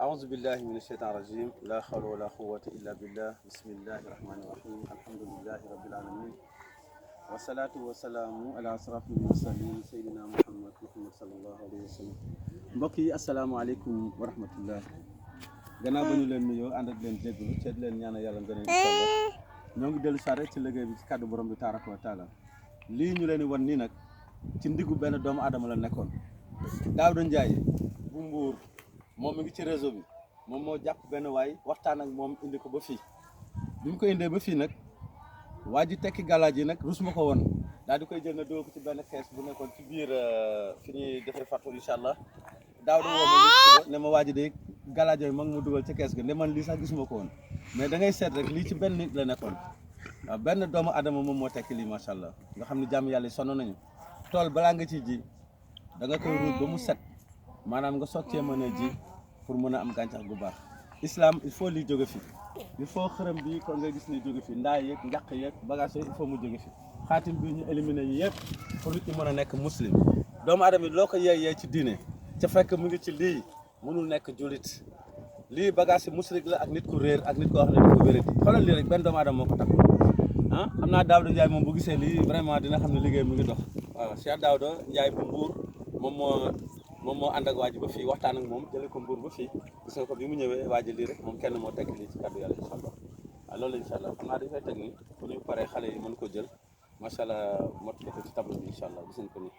أعوذ بالله من الشيطان الرجيم لا حول ولا قوة إلا بالله بسم الله الرحمن الرحيم الحمد لله رب العالمين والصلاة والسلام على أشرف المرسلين سيدنا محمد صلى الله عليه وسلم mbokk yi asalaamaaleykum wa rahmatullah gannaaw ba ñu leen nuyoo ànd ak leen jégalu ci leen ñaanal yàlla ngeen incha allah ñoo ngi dellu saa rek ci liggéey bi ci kàddu borom bi tabaraka wa taala lii ñu leen di wan nii nag ci ndiggu benn doomu aadama la nekkoon Daouda Ndiaye bu Mbuur moom mi ngi ci réseau bi moom moo jàpp benn waay waxtaan ak moom indi ko ba fii bi mu ko indee ba fii nag waa ji tekki galaaj yi nag rus ma ko woon daal di koy jël na dóor ko ci benn kees bu nekkoon ci biir fi ñuy defee fàttul incha allah Daouda woo ma ne ma waa ji de galaaj yooyu mag mu dugal ca kees ga ne man lii sax gisuma ko woon mais da ngay seet rek lii ci benn nit la nekkoon waaw benn doomu adama moom moo tekki lii macha allah nga xam ne jàmm yàlla sonn nañu tool balaa nga ciy ji da nga koy ruuj ba mu set maanaam nga soog cee mën a ji pour mën a am gàncax gu baax islam il faut lii jóge fi il faut xërëm bi kon nga gis ni jóge fi ndaay yeeg njaq yeeg bagage il faut mu jóge fi xaatim bi ñu éliminer yi yëpp pour nit ñi mën a nekk muslim doomu aadama yi loo ko yee ci diine ca fekk mu ngi ci lii mënul nekk julit lii bagage yi musrik la ak nit ku réer ak nit koo xam ne dafa wéradi xoolal lii rek benn doomu aadama moo ko takk ah xam naa Daouda Ndiaye moom bu gisee lii vraiment dina xam ne liggéey mu ngi dox waaw Cheikh Daouda Ndiaye bu Mbuur moom moo ànd ak waa ji ba fii waxtaan ak moom jëlee ko Mbuur ba fii gis nga ko bi mu ñëwee waa ji lii rek moom kenn moo tekk lii ci kàddu yàlla incha allah waaw loolu incha allah xam naa dañ fay teg nii bu ñu paree xale yi mën ko jël macha allah mot ko ci tableau bi incha allah gis nañ ko nii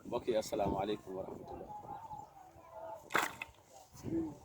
mbokk yi asalaamaaleykum wa rahmatullah